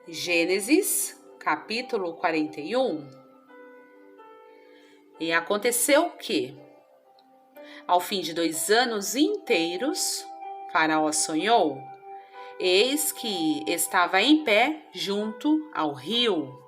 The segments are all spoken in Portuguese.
Gênesis, capítulo 41. E aconteceu que, ao fim de 2 anos inteiros, Faraó sonhou, eis que estava em pé junto ao rio.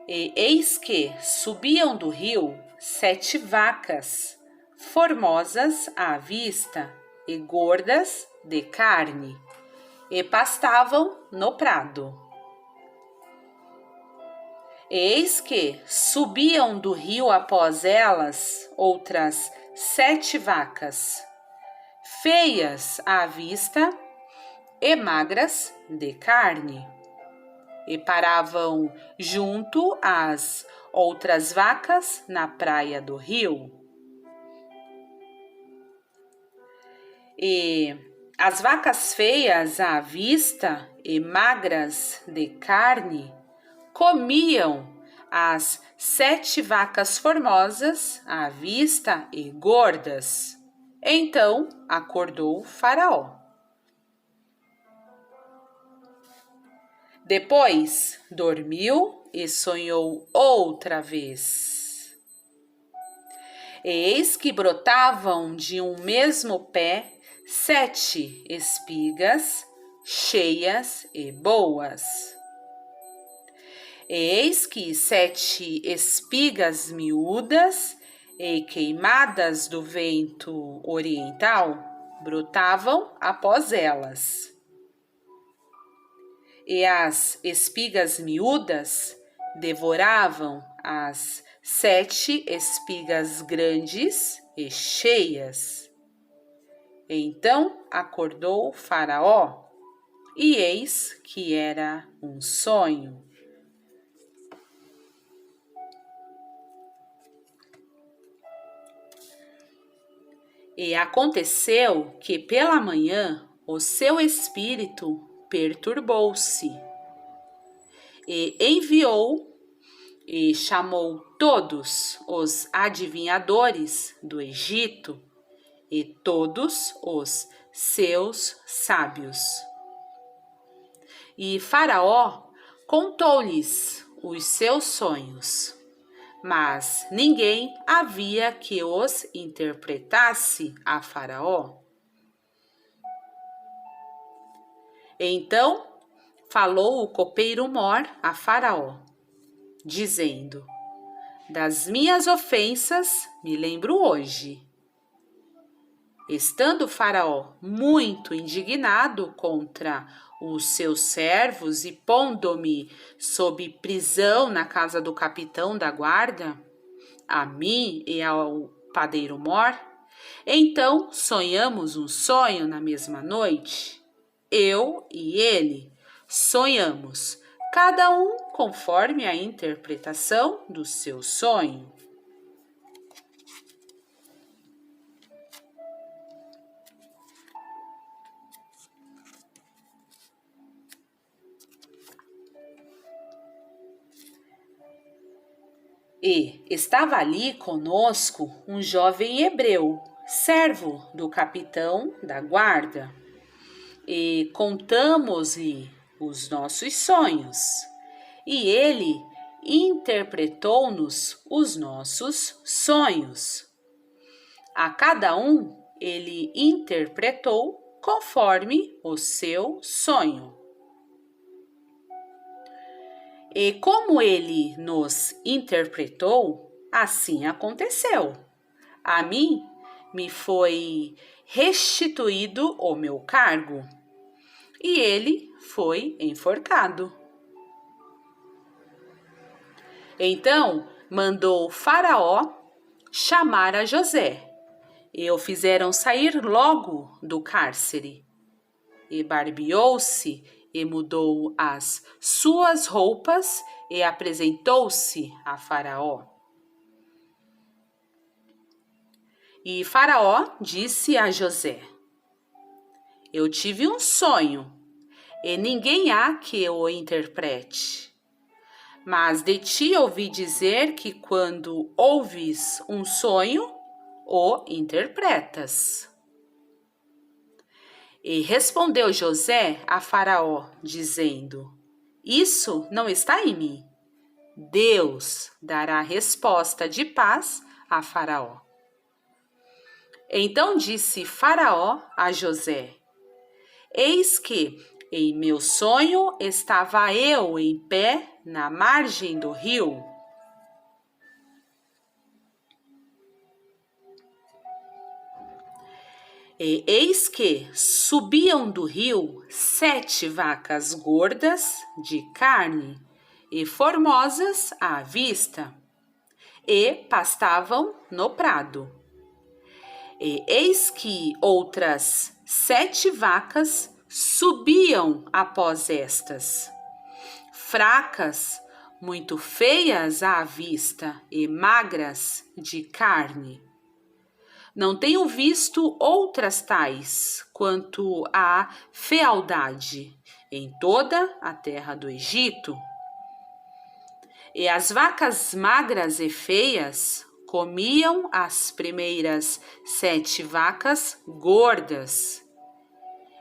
E eis que subiam do rio 7 vacas, formosas à vista e gordas de carne, e pastavam no prado. Eis que subiam do rio após elas outras 7 vacas, feias à vista e magras de carne, e paravam junto às outras vacas na praia do rio. E as vacas feias à vista e magras de carne comiam as 7 vacas formosas à vista e gordas. Então acordou Faraó. Depois dormiu e sonhou outra vez. Eis que brotavam de um mesmo pé 7 espigas cheias e boas. Eis que 7 espigas miúdas e queimadas do vento oriental brotavam após elas. E as espigas miúdas devoravam as 7 espigas grandes e cheias. Então acordou Faraó, e eis que era um sonho. E aconteceu que pela manhã o seu espírito perturbou-se, e enviou e chamou todos os adivinhadores do Egito e todos os seus sábios. E Faraó contou-lhes os seus sonhos, mas ninguém havia que os interpretasse a Faraó. Então falou o copeiro-mor a Faraó, dizendo: das minhas ofensas me lembro hoje. Estando Faraó muito indignado contra os seus servos e pondo-me sob prisão na casa do capitão da guarda, a mim e ao padeiro-mor, então sonhamos um sonho na mesma noite. Eu e ele sonhamos, cada um conforme a interpretação do seu sonho. E estava ali conosco um jovem hebreu, servo do capitão da guarda, e contamos-lhe os nossos sonhos, e ele interpretou-nos os nossos sonhos. A cada um ele interpretou conforme o seu sonho. E como ele nos interpretou, assim aconteceu. A mim me foi restituído o meu cargo, e ele foi enforcado. Então mandou Faraó chamar a José, e o fizeram sair logo do cárcere. E barbeou-se e mudou as suas roupas e apresentou-se a Faraó. E Faraó disse a José: eu tive um sonho, e ninguém há que o interprete. Mas de ti ouvi dizer que quando ouves um sonho, o interpretas. E respondeu José a Faraó, dizendo: Isso não está em mim. Deus dará resposta de paz a Faraó. Então disse Faraó a José: Eis que, em meu sonho, estava eu em pé na margem do rio. E eis que subiam do rio 7 vacas gordas de carne e formosas à vista, e pastavam no prado. E eis que outras 7 vacas subiam após estas, fracas, muito feias à vista e magras de carne. Não tenho visto outras tais quanto à fealdade em toda a terra do Egito. E as vacas magras e feias comiam as primeiras 7 vacas gordas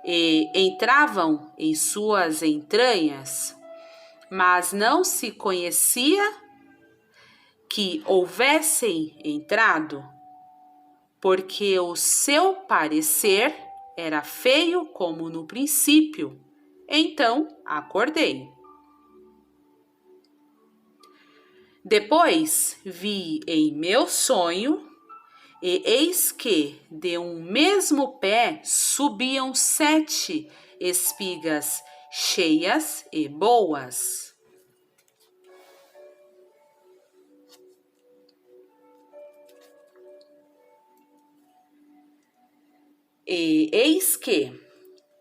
e entravam em suas entranhas, mas não se conhecia que houvessem entrado, porque o seu parecer era feio como no princípio. Então acordei. Depois vi em meu sonho, e eis que de um mesmo pé subiam 7 espigas cheias e boas. E eis que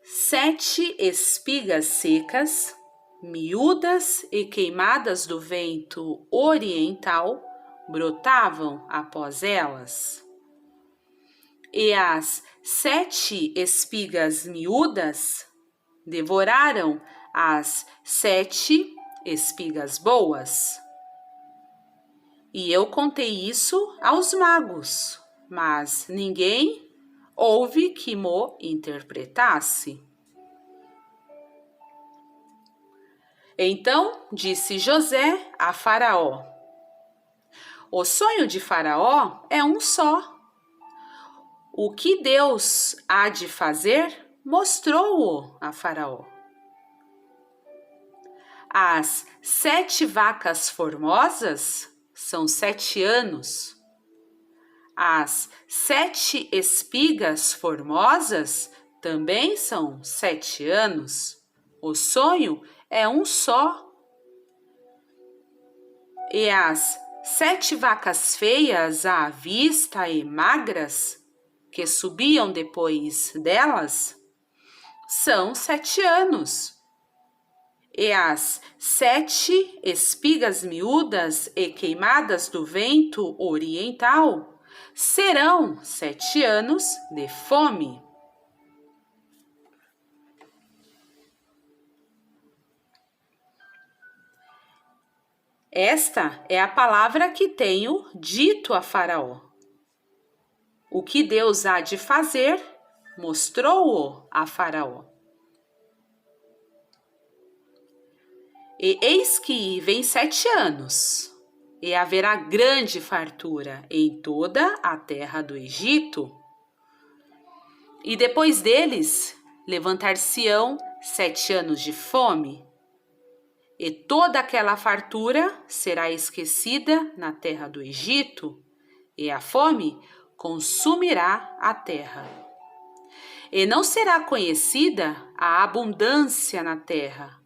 7 espigas secas, miúdas e queimadas do vento oriental, brotavam após elas. E as 7 espigas miúdas devoraram as 7 espigas boas. E eu contei isso aos magos, mas ninguém houve que mo interpretasse. Então disse José a Faraó: O sonho de Faraó é um só. O que Deus há de fazer, mostrou-o a Faraó. As 7 vacas formosas são 7 anos. As 7 espigas formosas também são 7 anos. O sonho é um só. E as 7 vacas feias à vista e magras, que subiam depois delas, são 7 anos. E as 7 espigas miúdas e queimadas do vento oriental serão 7 anos de fome. Esta é a palavra que tenho dito a Faraó. O que Deus há de fazer, mostrou-o a Faraó. E eis que vem 7 anos, e haverá grande fartura em toda a terra do Egito. E depois deles levantar-se-ão 7 anos de fome, e toda aquela fartura será esquecida na terra do Egito, e a fome consumirá a terra. E não será conhecida a abundância na terra,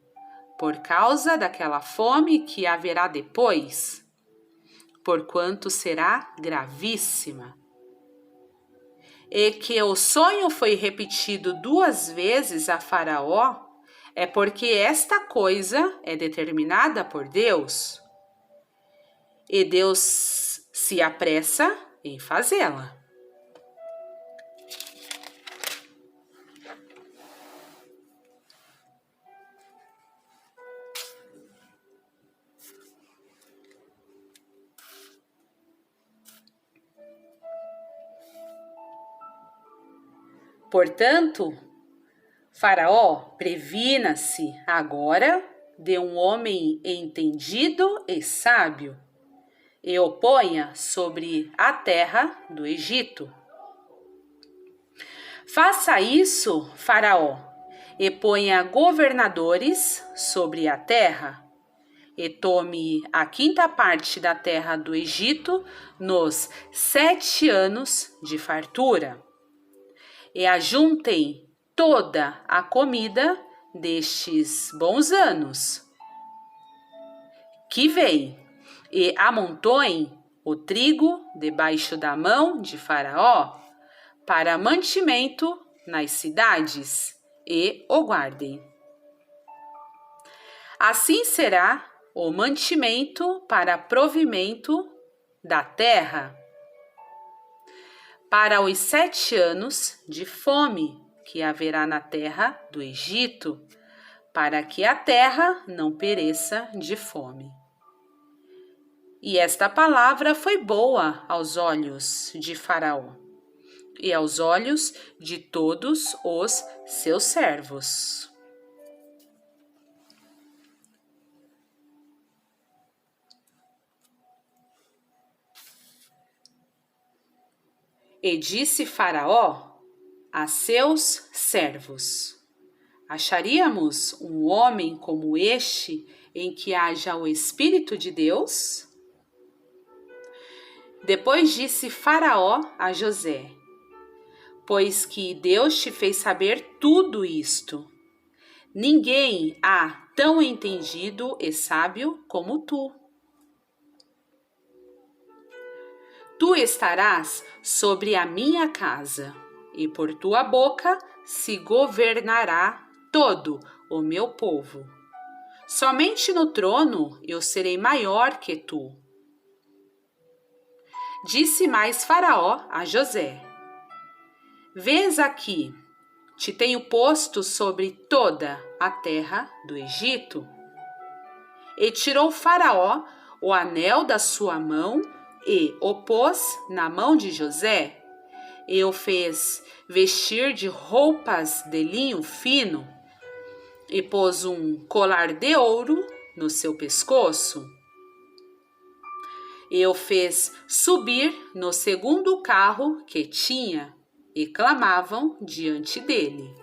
por causa daquela fome que haverá depois, porquanto será gravíssima. E que o sonho foi repetido 2 vezes a Faraó, é porque esta coisa é determinada por Deus, e Deus se apressa em fazê-la. Portanto, Faraó, previna-se agora de um homem entendido e sábio, e o ponha sobre a terra do Egito. Faça isso, Faraó, e ponha governadores sobre a terra, e tome a 5ª parte da terra do Egito nos 7 anos de fartura, e ajuntem toda a comida destes bons anos que vem, e amontoem o trigo debaixo da mão de Faraó para mantimento nas cidades, e o guardem. Assim será o mantimento para provimento da terra, para os 7 anos de fome que haverá na terra do Egito, para que a terra não pereça de fome. E esta palavra foi boa aos olhos de Faraó e aos olhos de todos os seus servos. E disse Faraó a seus servos: acharíamos um homem como este em que haja o Espírito de Deus? Depois disse Faraó a José: pois que Deus te fez saber tudo isto, ninguém há tão entendido e sábio como tu. Tu estarás sobre a minha casa, e por tua boca se governará todo o meu povo. Somente no trono eu serei maior que tu. Disse mais Faraó a José: vês aqui, te tenho posto sobre toda a terra do Egito. E tirou Faraó o anel da sua mão e o pôs na mão de José, e o fez vestir de roupas de linho fino, e pôs um colar de ouro no seu pescoço, e o fez subir no 2º carro que tinha, e clamavam diante dele: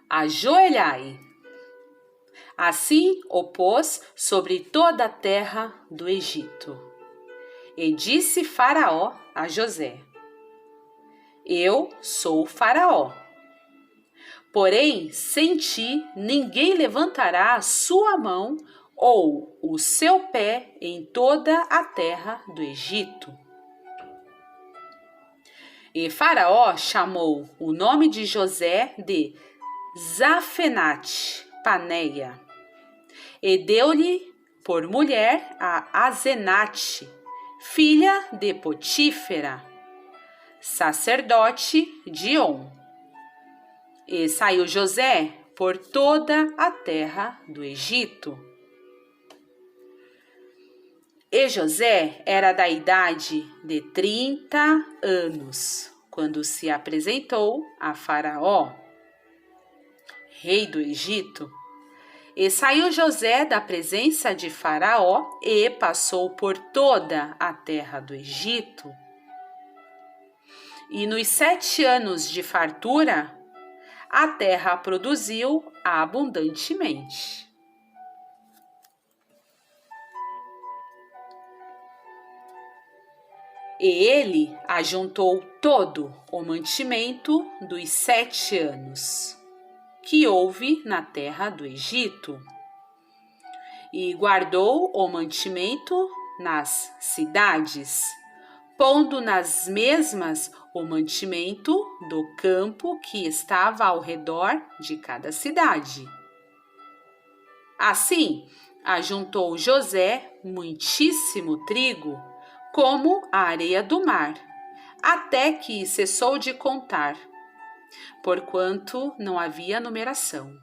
ajoelhai. Assim o pôs sobre toda a terra do Egito. E disse Faraó a José: eu sou Faraó, porém sem ti ninguém levantará a sua mão ou o seu pé em toda a terra do Egito. E Faraó chamou o nome de José de Zafenate Paneia, e deu-lhe por mulher a Asenate, filha de Potífera, sacerdote de On. E saiu José por toda a terra do Egito. E José era da idade de 30 anos, quando se apresentou a Faraó, rei do Egito. E saiu José da presença de Faraó e passou por toda a terra do Egito. E nos 7 anos de fartura, a terra produziu abundantemente. E ele ajuntou todo o mantimento dos 7 anos que houve na terra do Egito, e guardou o mantimento nas cidades, pondo nas mesmas o mantimento do campo que estava ao redor de cada cidade. Assim, ajuntou José muitíssimo trigo, como a areia do mar, até que cessou de contar, porquanto não havia numeração.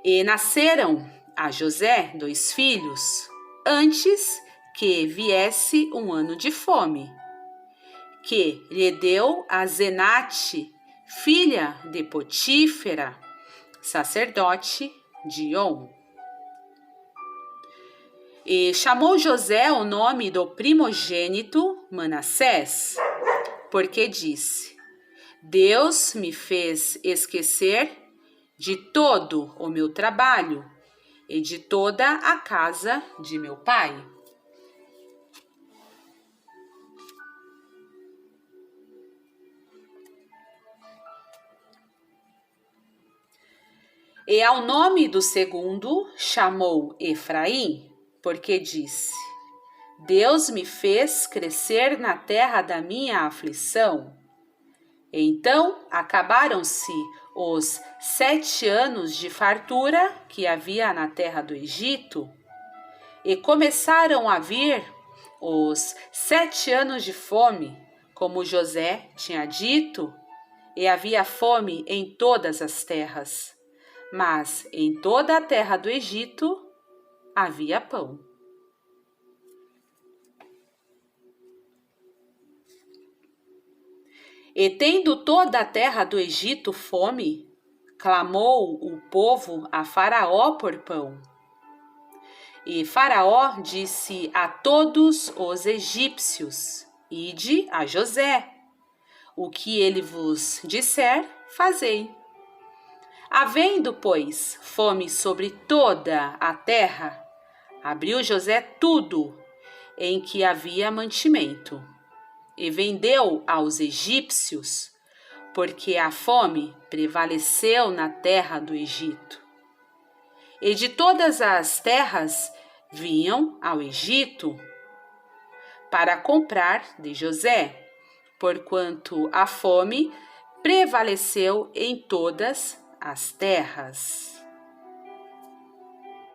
E nasceram a José 2 filhos, antes que viesse um ano de fome, que lhe deu a Zenate, filha de Potífera, sacerdote de On. E chamou José o nome do primogênito Manassés, porque disse: Deus me fez esquecer de todo o meu trabalho e de toda a casa de meu pai. E ao nome do segundo chamou Efraim, porque disse: Deus me fez crescer na terra da minha aflição. Então acabaram-se os 7 anos de fartura que havia na terra do Egito, e começaram a vir os 7 anos de fome, como José tinha dito, e havia fome em todas as terras. Mas em toda a terra do Egito havia pão. E tendo toda a terra do Egito fome, clamou o povo a Faraó por pão. E Faraó disse a todos os egípcios: Ide a José, o que ele vos disser, fazei. Havendo, pois, fome sobre toda a terra, abriu José tudo em que havia mantimento, e vendeu aos egípcios, porque a fome prevaleceu na terra do Egito. E de todas as terras vinham ao Egito para comprar de José, porquanto a fome prevaleceu em todas as terras.